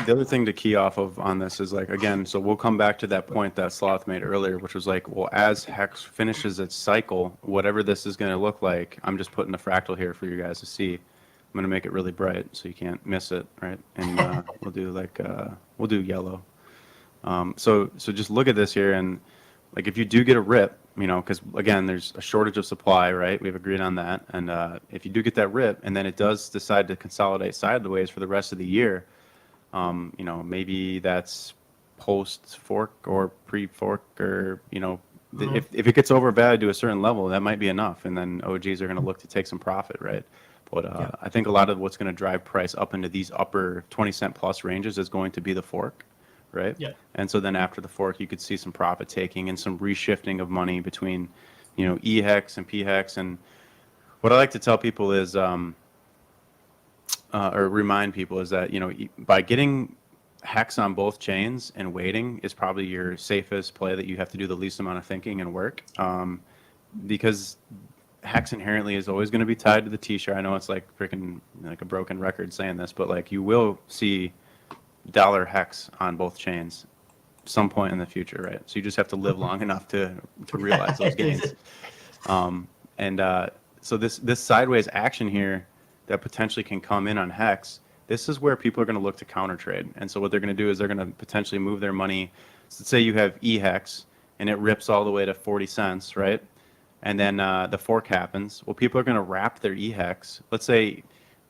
the other thing to key off of on this is like, again, so we'll come back to that point that Sloth made earlier, which was like, well, as Hex finishes its cycle, whatever this is going to look like, I'm just putting the fractal here for you guys to see. I'm going to make it really bright so you can't miss it, right? And we'll do like, we'll do yellow. So just look at this here, and like if you do get a rip, you know, because again, there's a shortage of supply, right? We've agreed on that. And if you do get that rip, and then it does decide to consolidate sideways for the rest of the year, you know, maybe that's post fork or pre fork, or you know, if it gets overvalued to a certain level, that might be enough, and then OGs are going to look to take some profit, right? But Yeah. I think a lot of what's going to drive price up into these upper 20-cent plus ranges is going to be the fork, right? Yeah. And so then after the fork, you could see some profit taking and some reshifting of money between, you know, E hex and P hex. And what I like to tell people is, or remind people is that, you know, by getting hex on both chains and waiting is probably your safest play that you have to do the least amount of thinking and work, because hex inherently is always going to be tied to the t-shirt. I know it's like freaking like a broken record saying this, but like you will see dollar hex on both chains some point in the future, right? So you just have to live long enough to realize those gains. And so this sideways action here that potentially can come in on hex, this is where people are going to look to counter trade. And so what they're going to do is they're going to potentially move their money. So let's say you have E hex and it rips all the way to 40 cents, right? And then the fork happens. Well, people are going to wrap their E hex. Let's say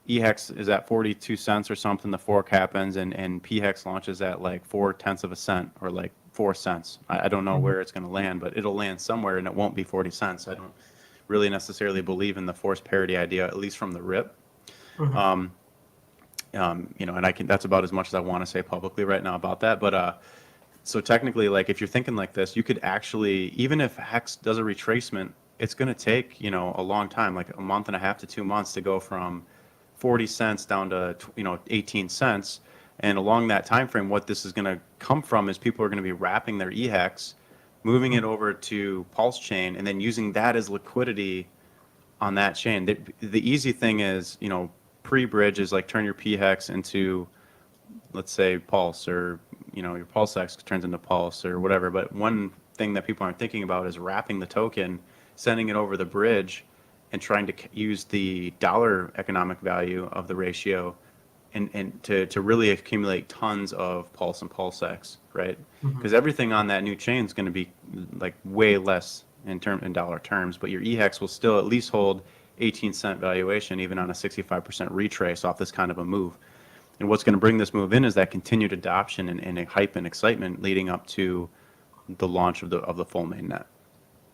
E hex is at 42 cents or something. The fork happens, and P hex launches at like 0.4 of a cent or like 4 cents. I don't know where it's going to land, but it'll land somewhere, and it won't be 40 cents. I don't really necessarily believe in the forced parity idea, at least from the rip. You know, and that's about as much as I want to say publicly right now about that. But so technically, like if you're thinking like this, you could actually, even if hex does a retracement, it's going to take, you know, a long time, like a month and a half to 2 months to go from 40 cents down to, you know, 18 cents. And along that time frame, what this is going to come from is people are going to be wrapping their EHEX, moving it over to PulseChain, and then using that as liquidity on that chain. The easy thing is, you know, pre-bridge is like turn your PHEX into, let's say, Pulse, or, you know, your PulseX turns into Pulse or whatever. But one thing that people aren't thinking about is wrapping the token, sending it over the bridge, and trying to use the dollar economic value of the ratio and to really accumulate tons of Pulse and PulseX, right? Because everything on that new chain is going to be like way less in dollar terms, but your EHEX will still at least hold 18-cent valuation even on a 65% retrace off this kind of a move. And what's going to bring this move in is that continued adoption and hype and excitement leading up to the launch of the full mainnet.